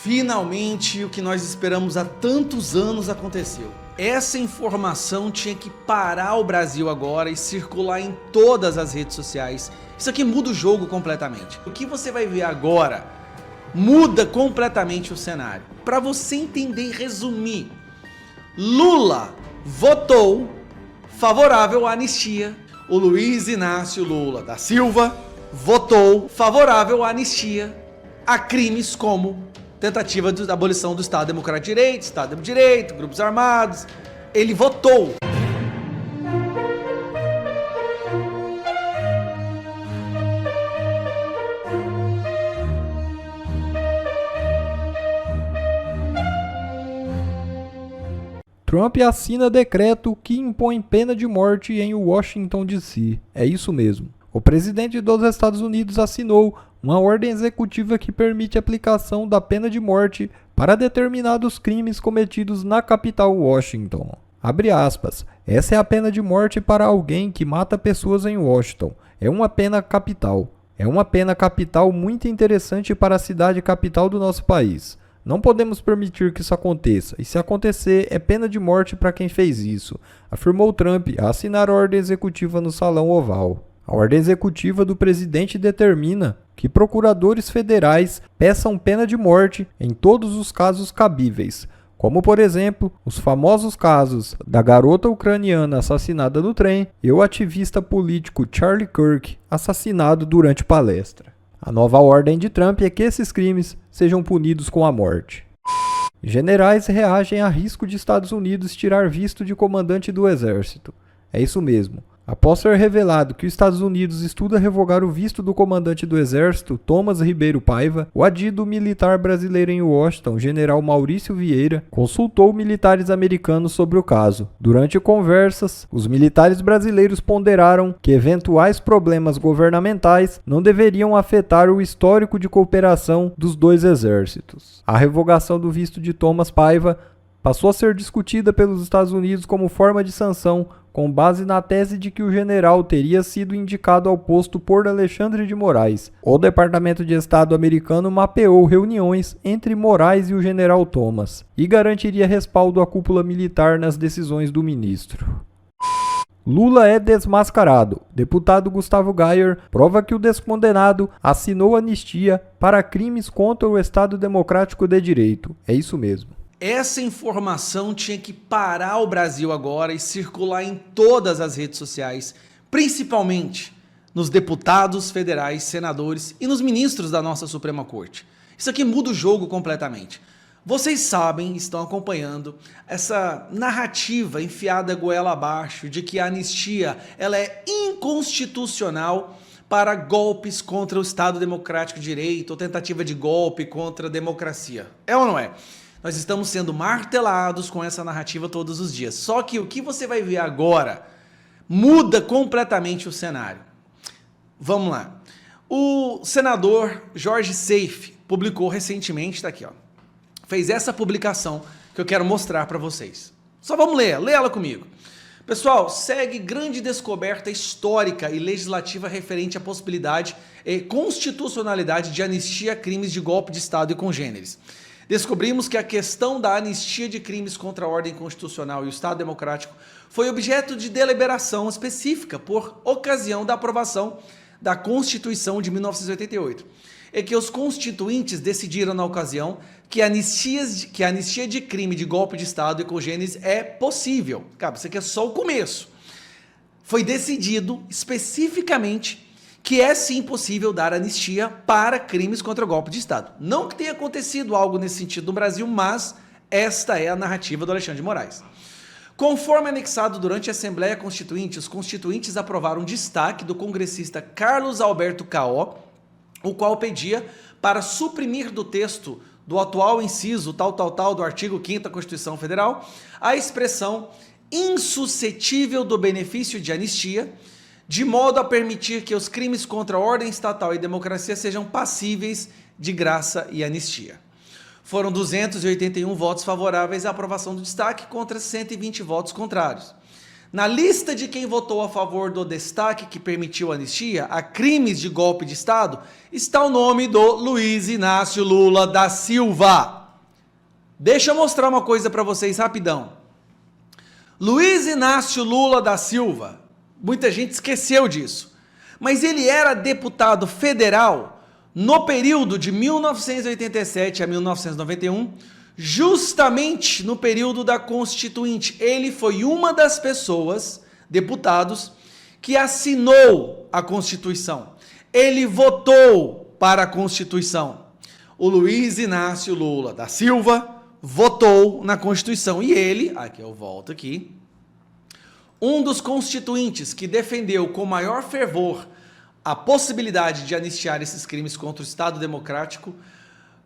Finalmente, o que nós esperamos há tantos anos aconteceu. Essa informação tinha que parar o Brasil agora e circular em todas as redes sociais. Isso aqui muda o jogo completamente. O que você vai ver agora muda completamente o cenário. Para você entender e resumir, Lula votou favorável à anistia. O Luiz Inácio Lula da Silva votou favorável à anistia a crimes como tentativa de abolição do Estado Democrático de Direito, Estado de Direito, grupos armados. Ele votou. Trump assina decreto que impõe pena de morte em Washington, D.C. É isso mesmo. O presidente dos Estados Unidos assinou uma ordem executiva que permite a aplicação da pena de morte para determinados crimes cometidos na capital Washington. Abre aspas. Essa é a pena de morte para alguém que mata pessoas em Washington. É uma pena capital. É uma pena capital muito interessante para a cidade capital do nosso país. Não podemos permitir que isso aconteça, e se acontecer, é pena de morte para quem fez isso, afirmou Trump a assinar a ordem executiva no Salão Oval. A ordem executiva do presidente determina que procuradores federais peçam pena de morte em todos os casos cabíveis, como, por exemplo, os famosos casos da garota ucraniana assassinada no trem e o ativista político Charlie Kirk assassinado durante palestra. A nova ordem de Trump é que esses crimes sejam punidos com a morte. Generais reagem a risco de Estados Unidos tirar visto de comandante do exército. É isso mesmo. Após ser revelado que os Estados Unidos estuda revogar o visto do comandante do Exército, Thomas Ribeiro Paiva, o adido militar brasileiro em Washington, general Maurício Vieira, consultou militares americanos sobre o caso. Durante conversas, os militares brasileiros ponderaram que eventuais problemas governamentais não deveriam afetar o histórico de cooperação dos dois exércitos. A revogação do visto de Thomas Paiva passou a ser discutida pelos Estados Unidos como forma de sanção, com base na tese de que o general teria sido indicado ao posto por Alexandre de Moraes. O Departamento de Estado americano mapeou reuniões entre Moraes e o general Thomas e garantiria respaldo à cúpula militar nas decisões do ministro. Lula é desmascarado. Deputado Gustavo Gayer prova que o descondenado assinou anistia para crimes contra o Estado Democrático de Direito. É isso mesmo. Essa informação tinha que parar o Brasil agora e circular em todas as redes sociais, principalmente nos deputados federais, senadores e nos ministros da nossa Suprema Corte. Isso aqui muda o jogo completamente. Vocês sabem, estão acompanhando essa narrativa enfiada goela abaixo de que a anistia ela é inconstitucional para golpes contra o Estado Democrático de Direito ou tentativa de golpe contra a democracia. É ou não é? Nós estamos sendo martelados com essa narrativa todos os dias. Só que o que você vai ver agora muda completamente o cenário. Vamos lá. O senador Jorge Seife publicou recentemente, está aqui, ó, fez essa publicação que eu quero mostrar para vocês. Só vamos ler, lê ela comigo. Pessoal, segue grande descoberta histórica e legislativa referente à possibilidade e constitucionalidade de anistia a crimes de golpe de Estado e congêneres. Descobrimos que a questão da anistia de crimes contra a ordem constitucional e o Estado Democrático foi objeto de deliberação específica por ocasião da aprovação da Constituição de 1988, e que os constituintes decidiram na ocasião que a anistia de crime de golpe de Estado e congêneres é possível. Cara, isso aqui é só o começo. Foi decidido especificamente que é sim possível dar anistia para crimes contra o golpe de Estado. Não que tenha acontecido algo nesse sentido no Brasil, mas esta é a narrativa do Alexandre de Moraes. Conforme anexado durante a Assembleia Constituinte, os constituintes aprovaram um destaque do congressista Carlos Alberto Caó, o qual pedia para suprimir do texto do atual inciso tal do artigo 5º da Constituição Federal a expressão insuscetível do benefício de anistia, de modo a permitir que os crimes contra a ordem estatal e democracia sejam passíveis de graça e anistia. Foram 281 votos favoráveis à aprovação do destaque contra 120 votos contrários. Na lista de quem votou a favor do destaque que permitiu a anistia a crimes de golpe de Estado, está o nome do Luiz Inácio Lula da Silva. Deixa eu mostrar uma coisa para vocês rapidão. Luiz Inácio Lula da Silva, muita gente esqueceu disso, mas ele era deputado federal no período de 1987 a 1991, justamente no período da Constituinte. Ele foi uma das pessoas, deputados, que assinou a Constituição. Ele votou para a Constituição. O Luiz Inácio Lula da Silva votou na Constituição. E ele, aqui eu volto aqui, um dos constituintes que defendeu com maior fervor a possibilidade de anistiar esses crimes contra o Estado Democrático,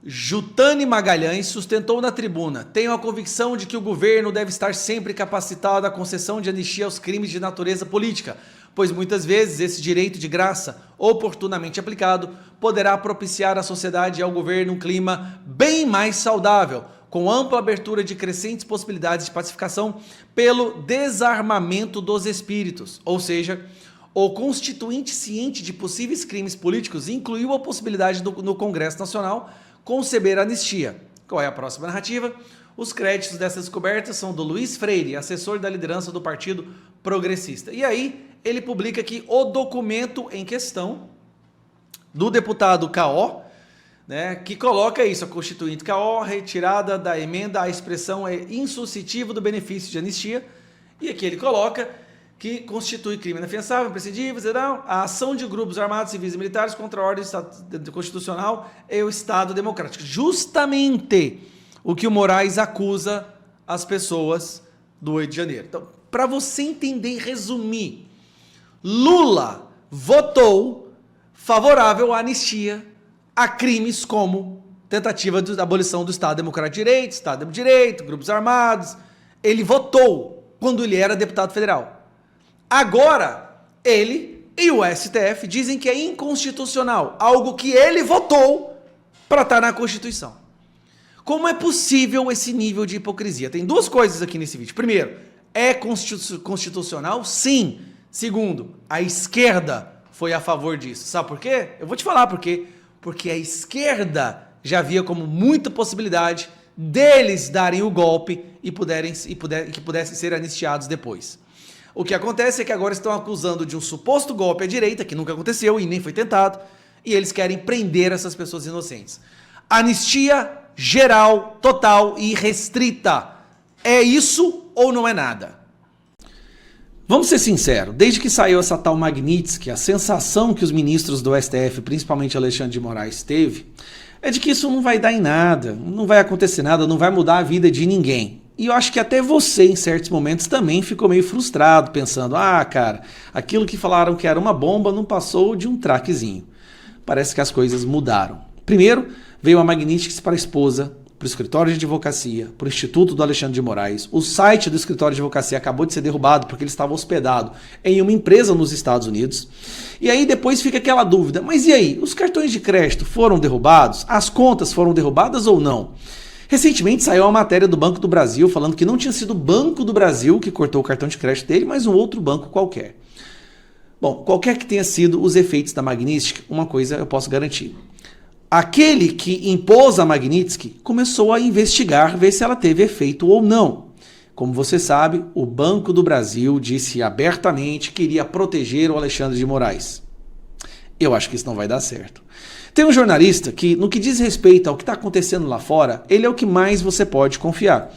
Jutane Magalhães, sustentou na tribuna: tenho a convicção de que o governo deve estar sempre capacitado à concessão de anistia aos crimes de natureza política, pois muitas vezes esse direito de graça, oportunamente aplicado, poderá propiciar à sociedade e ao governo um clima bem mais saudável, com ampla abertura de crescentes possibilidades de pacificação pelo desarmamento dos espíritos. Ou seja, o constituinte, ciente de possíveis crimes políticos, incluiu a possibilidade no Congresso Nacional conceber a anistia. Qual é a próxima narrativa? Os créditos dessa descoberta são do Luiz Freire, assessor da liderança do Partido Progressista. E aí, ele publica aqui o documento em questão do deputado K.O., né, que coloca isso: a constituinte K.O., retirada da emenda, a expressão é insuscetível do benefício de anistia, e aqui ele coloca que constitui crime inafiançável, imprescindível, a ação de grupos armados, civis e militares contra a ordem constitucional e o Estado Democrático. Justamente o que o Moraes acusa as pessoas do 8 de janeiro. Então, para você entender e resumir, Lula votou favorável à anistia a crimes como tentativa de abolição do Estado Democrático de Direito, Estado de Direito, grupos armados. Ele votou quando ele era deputado federal. Agora, ele e o STF dizem que é inconstitucional, algo que ele votou para estar na Constituição. Como é possível esse nível de hipocrisia? Tem duas coisas aqui nesse vídeo. Primeiro, é constitucional? Sim. Segundo, a esquerda foi a favor disso. Sabe por quê? Eu vou te falar por quê. Porque a esquerda já via como muita possibilidade deles darem o golpe e que pudessem ser anistiados depois. O que acontece é que agora estão acusando de um suposto golpe à direita, que nunca aconteceu e nem foi tentado, e eles querem prender essas pessoas inocentes. Anistia geral, total e restrita. É isso ou não é nada? Vamos ser sinceros, desde que saiu essa tal Magnitsky, a sensação que os ministros do STF, principalmente Alexandre de Moraes, teve, é de que isso não vai dar em nada, não vai acontecer nada, não vai mudar a vida de ninguém. E eu acho que até você, em certos momentos, também ficou meio frustrado, pensando: ah, cara, aquilo que falaram que era uma bomba não passou de um traquezinho. Parece que as coisas mudaram. Primeiro, veio a Magnitsky para a esposa, para o escritório de advocacia, para o Instituto do Alexandre de Moraes. O site do escritório de advocacia acabou de ser derrubado porque ele estava hospedado em uma empresa nos Estados Unidos. E aí depois fica aquela dúvida: mas e aí, os cartões de crédito foram derrubados? As contas foram derrubadas ou não? Recentemente saiu uma matéria do Banco do Brasil falando que não tinha sido o Banco do Brasil que cortou o cartão de crédito dele, mas um outro banco qualquer. Bom, qualquer que tenha sido os efeitos da Magnitsky, uma coisa eu posso garantir: aquele que impôs a Magnitsky começou a investigar, ver se ela teve efeito ou não. Como você sabe, o Banco do Brasil disse abertamente que iria proteger o Alexandre de Moraes. Eu acho que isso não vai dar certo. Tem um jornalista que, no que diz respeito ao que está acontecendo lá fora, ele é o que mais você pode confiar.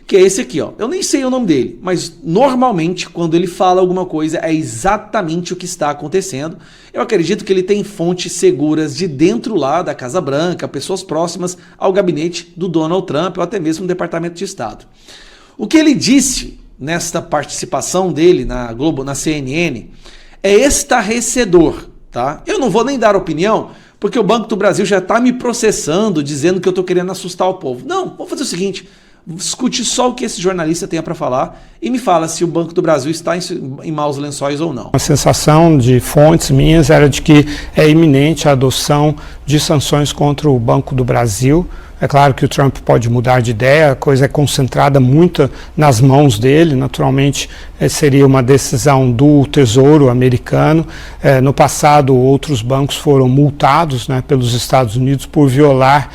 Que é esse aqui, ó. Eu nem sei o nome dele, mas normalmente quando ele fala alguma coisa é exatamente o que está acontecendo. Eu acredito que ele tem fontes seguras de dentro lá da Casa Branca, pessoas próximas ao gabinete do Donald Trump ou até mesmo no Departamento de Estado. O que ele disse nesta participação dele na Globo, na CNN, é estarrecedor, tá? Eu não vou nem dar opinião, porque o Banco do Brasil já está me processando, dizendo que eu estou querendo assustar o povo. Não, vamos fazer o seguinte: escute só o que esse jornalista tem para falar e me fala se o Banco do Brasil está em maus lençóis ou não. A sensação de fontes minhas era de que é iminente a adoção de sanções contra o Banco do Brasil, É claro que o Trump pode mudar de ideia, a coisa é concentrada muito nas mãos dele, naturalmente seria uma decisão do Tesouro americano. No passado, outros bancos foram multados, né, pelos Estados Unidos por violar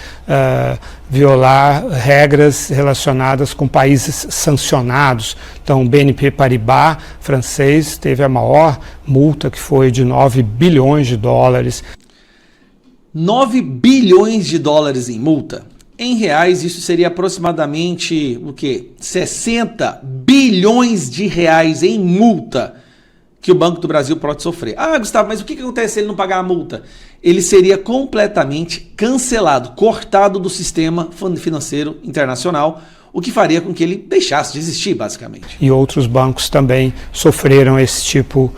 regras relacionadas com países sancionados. Então, o BNP Paribas francês teve a maior multa, que foi de 9 bilhões de dólares. 9 bilhões de dólares em multa. Em reais, isso seria aproximadamente, o quê? 60 bilhões de reais em multa que o Banco do Brasil pode sofrer. Ah, Gustavo, mas o que acontece se ele não pagar a multa? Ele seria completamente cancelado, cortado do sistema financeiro internacional, o que faria com que ele deixasse de existir, basicamente. E outros bancos também sofreram esse tipo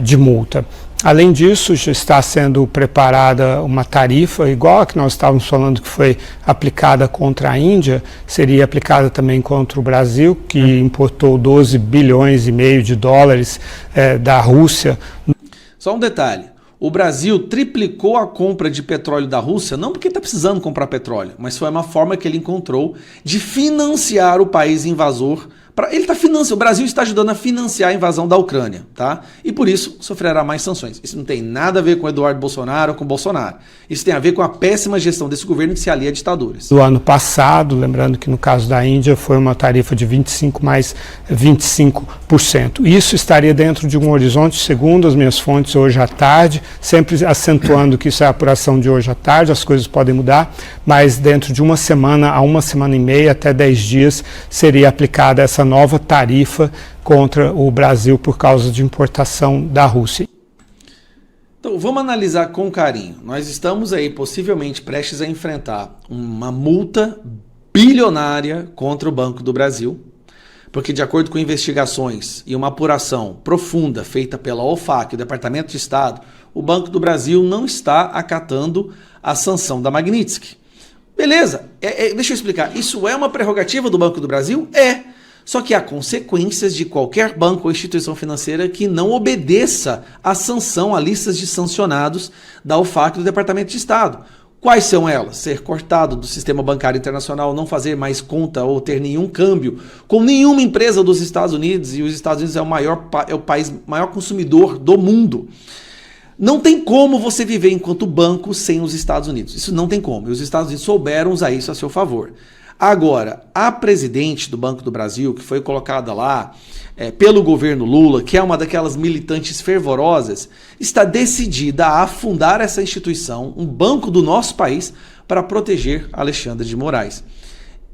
de multa. Além disso, já está sendo preparada uma tarifa, igual a que nós estávamos falando que foi aplicada contra a Índia, seria aplicada também contra o Brasil, que importou 12 bilhões e meio de dólares da Rússia. Só um detalhe, o Brasil triplicou a compra de petróleo da Rússia, não porque está precisando comprar petróleo, mas foi uma forma que ele encontrou de financiar o país invasor. O Brasil está ajudando a financiar a invasão da Ucrânia, tá? E por isso sofrerá mais sanções. Isso não tem nada a ver com Eduardo Bolsonaro ou com Bolsonaro. Isso tem a ver com a péssima gestão desse governo que se alia a ditaduras. Do ano passado, lembrando que no caso da Índia foi uma tarifa de 25 mais 25%. Isso estaria dentro de um horizonte, segundo as minhas fontes, hoje à tarde, sempre acentuando que isso é a apuração de hoje à tarde, as coisas podem mudar, mas dentro de uma semana a uma semana e meia, até 10 dias, seria aplicada essa nova tarifa contra o Brasil por causa de importação da Rússia. Então vamos analisar com carinho. Nós estamos aí possivelmente prestes a enfrentar uma multa bilionária contra o Banco do Brasil, porque de acordo com investigações e uma apuração profunda feita pela OFAC, o Departamento de Estado, o Banco do Brasil não está acatando a sanção da Magnitsky. Beleza, deixa eu explicar, isso é uma prerrogativa do Banco do Brasil? É. Só que há consequências de qualquer banco ou instituição financeira que não obedeça à sanção, a listas de sancionados da OFAC do Departamento de Estado. Quais são elas? Ser cortado do sistema bancário internacional, não fazer mais conta ou ter nenhum câmbio com nenhuma empresa dos Estados Unidos, e os Estados Unidos é o país maior consumidor do mundo. Não tem como você viver enquanto banco sem os Estados Unidos. Isso não tem como. E os Estados Unidos souberam usar isso a seu favor. Agora, a presidente do Banco do Brasil, que foi colocada lá pelo governo Lula, que é uma daquelas militantes fervorosas, está decidida a afundar essa instituição, um banco do nosso país, para proteger Alexandre de Moraes.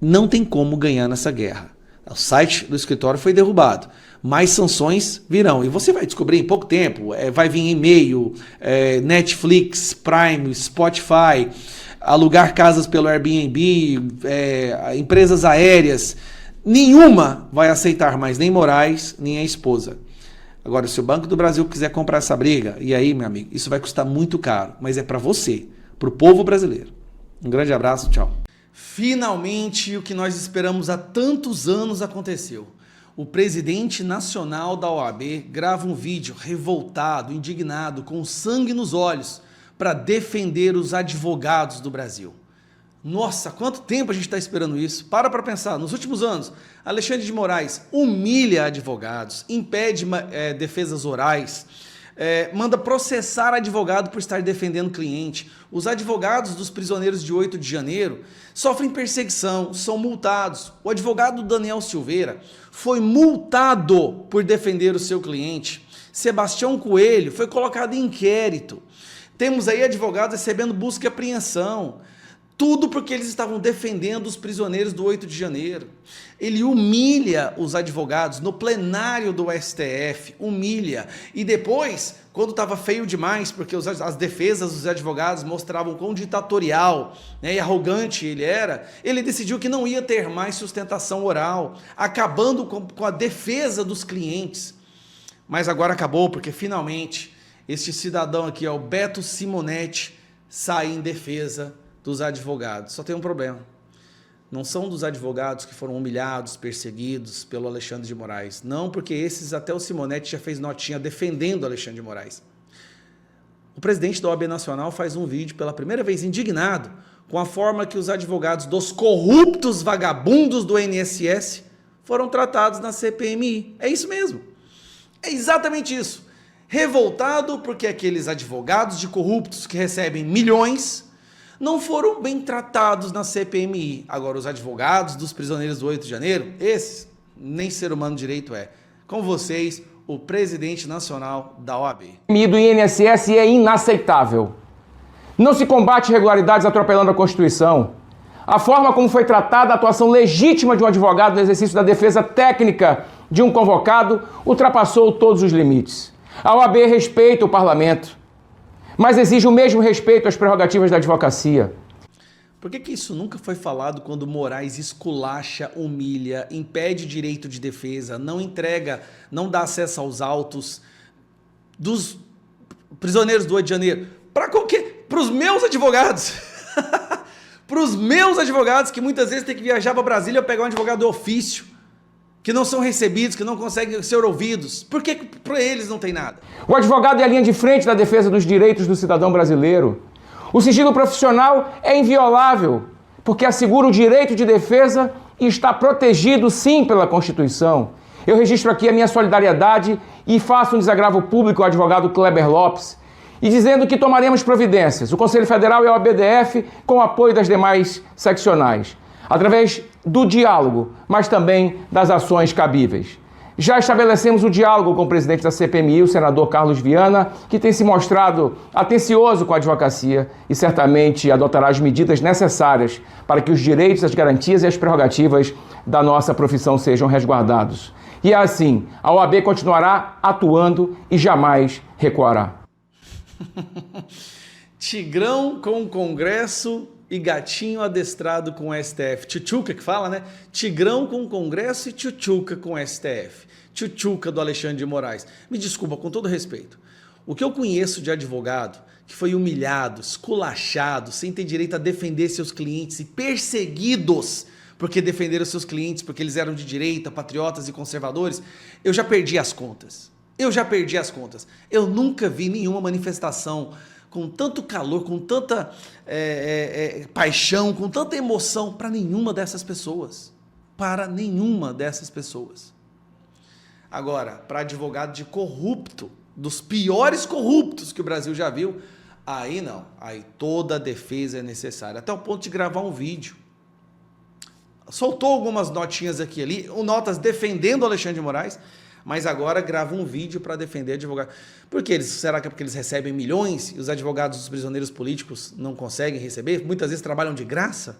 Não tem como ganhar nessa guerra. O site do escritório foi derrubado. Mais sanções virão. E você vai descobrir em pouco tempo. Vai vir e-mail, Netflix, Prime, Spotify, alugar casas pelo Airbnb, empresas aéreas. Nenhuma vai aceitar mais, nem Moraes, nem a esposa. Agora, se o Banco do Brasil quiser comprar essa briga, e aí, meu amigo, isso vai custar muito caro. Mas é para você, para o povo brasileiro. Um grande abraço, tchau. Finalmente, o que nós esperamos há tantos anos aconteceu. O presidente nacional da OAB grava um vídeo revoltado, indignado, com sangue nos olhos, para defender os advogados do Brasil. Nossa, quanto tempo a gente está esperando isso? Para pensar, nos últimos anos, Alexandre de Moraes humilha advogados, impede defesas orais, manda processar advogado por estar defendendo cliente. Os advogados dos prisioneiros de 8 de janeiro sofrem perseguição, são multados. O advogado Daniel Silveira foi multado por defender o seu cliente. Sebastião Coelho foi colocado em inquérito. Temos aí advogados recebendo busca e apreensão. Tudo porque eles estavam defendendo os prisioneiros do 8 de janeiro. Ele humilha os advogados no plenário do STF, humilha. E depois, quando estava feio demais, porque as defesas dos advogados mostravam quão ditatorial, né, e arrogante ele era, ele decidiu que não ia ter mais sustentação oral, acabando com a defesa dos clientes. Mas agora acabou, porque finalmente este cidadão aqui, o Beto Simonetti, sai em defesa dos advogados. Só tem um problema. Não são dos advogados que foram humilhados, perseguidos pelo Alexandre de Moraes. Não, porque esses até o Simonetti já fez notinha defendendo o Alexandre de Moraes. O presidente da OAB Nacional faz um vídeo pela primeira vez indignado com a forma que os advogados dos corruptos vagabundos do INSS foram tratados na CPMI. É isso mesmo. É exatamente isso. Revoltado porque aqueles advogados de corruptos que recebem milhões não foram bem tratados na CPMI. Agora, os advogados dos prisioneiros do 8 de janeiro, esses, nem ser humano direito é. Com vocês, o presidente nacional da OAB. O do INSS é inaceitável. Não se combate irregularidades atropelando a Constituição. A forma como foi tratada a atuação legítima de um advogado no exercício da defesa técnica de um convocado ultrapassou todos os limites. A OAB respeita o parlamento, mas exige o mesmo respeito às prerrogativas da advocacia. Por que isso nunca foi falado quando Moraes esculacha, humilha, impede direito de defesa, não entrega, não dá acesso aos autos dos prisioneiros do 8 de janeiro? Para qualquer... Para os meus advogados. Para os meus advogados que muitas vezes têm que viajar para Brasília pegar um advogado do ofício, que não são recebidos, que não conseguem ser ouvidos. Por que para eles não tem nada? O advogado é a linha de frente da defesa dos direitos do cidadão brasileiro. O sigilo profissional é inviolável, porque assegura o direito de defesa e está protegido, sim, pela Constituição. Eu registro aqui a minha solidariedade e faço um desagravo público ao advogado Kleber Lopes, e dizendo que tomaremos providências, o Conselho Federal e a OABDF, com o apoio das demais seccionais, através do diálogo, mas também das ações cabíveis. Já estabelecemos o diálogo com o presidente da CPMI, o senador Carlos Viana, que tem se mostrado atencioso com a advocacia e certamente adotará as medidas necessárias para que os direitos, as garantias e as prerrogativas da nossa profissão sejam resguardados. E assim, a OAB continuará atuando e jamais recuará. Tigrão com o Congresso e gatinho adestrado com o STF. Tchutchuca que fala, né? Tigrão com o Congresso e tchutchuca com o STF. Tchutchuca do Alexandre de Moraes. Me desculpa, com todo respeito. O que eu conheço de advogado que foi humilhado, esculachado, sem ter direito a defender seus clientes e perseguidos porque defenderam seus clientes, porque eles eram de direita, patriotas e conservadores, eu já perdi as contas. Eu nunca vi nenhuma manifestação com tanto calor, com tanta paixão, com tanta emoção para nenhuma dessas pessoas. Agora, para advogado de corrupto, dos piores corruptos que o Brasil já viu, aí não. Aí toda a defesa é necessária, até o ponto de gravar um vídeo. Soltou algumas notinhas aqui e ali, notas defendendo o Alexandre de Moraes, mas agora grava um vídeo para defender advogado. Por quê? Será que é porque eles recebem milhões e os advogados dos prisioneiros políticos não conseguem receber? Muitas vezes trabalham de graça?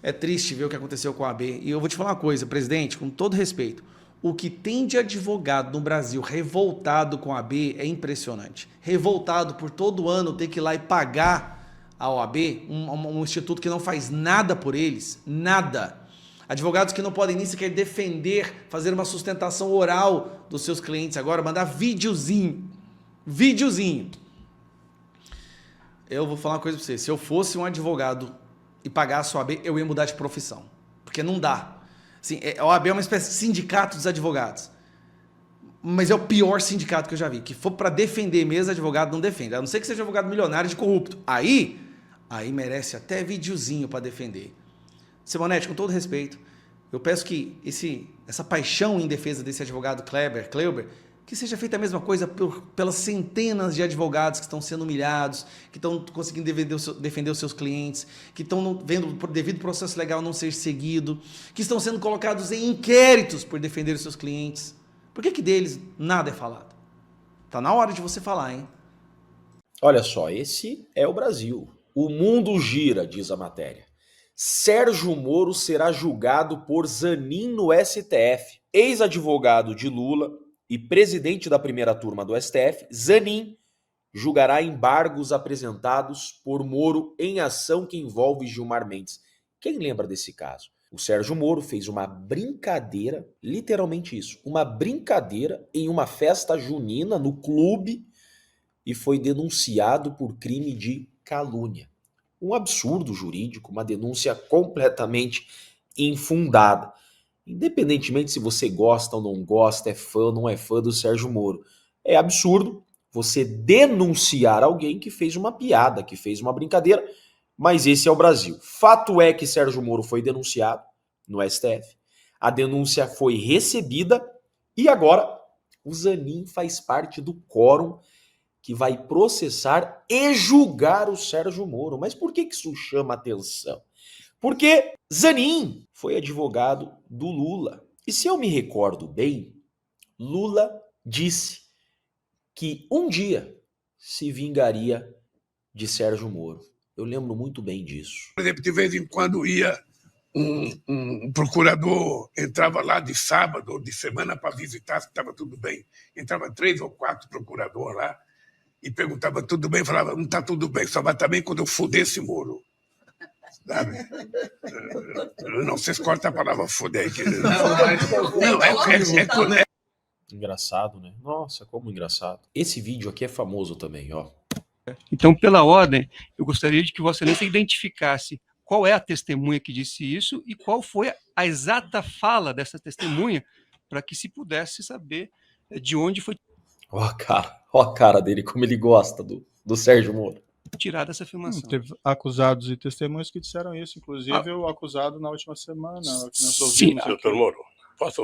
É triste ver o que aconteceu com a AB. E eu vou te falar uma coisa, presidente, com todo respeito. O que tem de advogado no Brasil revoltado com a AB é impressionante. Revoltado por todo ano ter que ir lá e pagar a OAB, um instituto que não faz nada por eles, nada. Advogados que não podem nem sequer defender, fazer uma sustentação oral dos seus clientes agora, mandar videozinho. Eu vou falar uma coisa para você, se eu fosse um advogado e pagasse a OAB, eu ia mudar de profissão, porque não dá. Assim, a OAB é uma espécie de sindicato dos advogados, mas é o pior sindicato que eu já vi, que for para defender mesmo, advogado não defende, a não ser que seja advogado milionário de corrupto. Aí merece até videozinho para defender. Simonetti, com todo respeito, eu peço que essa paixão em defesa desse advogado Kleber, que seja feita a mesma coisa pelas centenas de advogados que estão sendo humilhados, que estão conseguindo defender os seus clientes, que estão vendo por devido processo legal não ser seguido, que estão sendo colocados em inquéritos por defender os seus clientes. Por que deles nada é falado? Tá na hora de você falar, hein? Olha só, esse é o Brasil. O mundo gira, diz a matéria. Sérgio Moro será julgado por Zanin no STF. Ex-advogado de Lula e presidente da primeira turma do STF, Zanin julgará embargos apresentados por Moro em ação que envolve Gilmar Mendes. Quem lembra desse caso? O Sérgio Moro fez uma brincadeira, literalmente isso, uma brincadeira em uma festa junina no clube e foi denunciado por crime de calúnia. Um absurdo jurídico, uma denúncia completamente infundada. Independentemente se você gosta ou não gosta, é fã ou não é fã do Sérgio Moro. É absurdo você denunciar alguém que fez uma piada, que fez uma brincadeira, mas esse é o Brasil. Fato é que Sérgio Moro foi denunciado no STF, a denúncia foi recebida e agora o Zanin faz parte do quórum que vai processar e julgar o Sérgio Moro. Mas por que isso chama atenção? Porque Zanin foi advogado do Lula. E se eu me recordo bem, Lula disse que um dia se vingaria de Sérgio Moro. Eu lembro muito bem disso. Por exemplo, de vez em quando ia um procurador, entrava lá de sábado ou de semana para visitar se estava tudo bem. Entrava 3 ou 4 procuradores lá e perguntava tudo bem, falava, não está tudo bem, só vai estar bem quando eu fuder esse Moro. Sabe? Não, vocês cortam a palavra fuder aqui. Não, Engraçado, né? Nossa, como engraçado. Esse vídeo aqui é famoso também, ó. Então, pela ordem, eu gostaria de que Vossa Excelência identificasse qual é a testemunha que disse isso e qual foi a exata fala dessa testemunha, para que se pudesse saber de onde foi Ó a cara dele, como ele gosta do Sérgio Moro. tirada essa afirmação. Teve acusados e testemunhas que disseram isso, inclusive o acusado na última semana. Que nós sim, ouvimos. doutor Moro,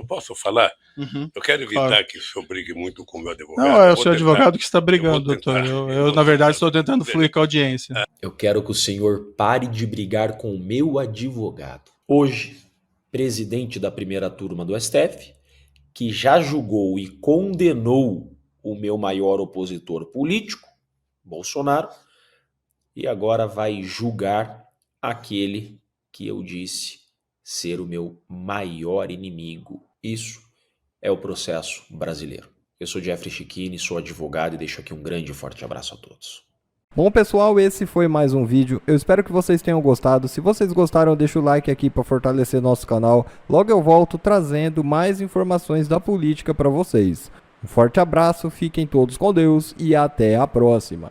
posso falar? Uhum. Eu quero evitar Claro. que o senhor brigue muito com o meu advogado. Não, é Eu o vou seu tentar. advogado que está brigando, Eu vou doutor. tentar. Eu, na verdade, estou tentando fluir com a audiência. Eu quero que o senhor pare de brigar com o meu advogado. Hoje, presidente da primeira turma do STF, que já julgou e condenou o meu maior opositor político, Bolsonaro, e agora vai julgar aquele que eu disse ser o meu maior inimigo. Isso é o processo brasileiro. Eu sou Jeffrey Chiquini, sou advogado e deixo aqui um grande e forte abraço a todos. Bom pessoal, esse foi mais um vídeo, eu espero que vocês tenham gostado. Se vocês gostaram, deixa o like aqui para fortalecer nosso canal. Logo eu volto trazendo mais informações da política para vocês. Um forte abraço, fiquem todos com Deus e até a próxima.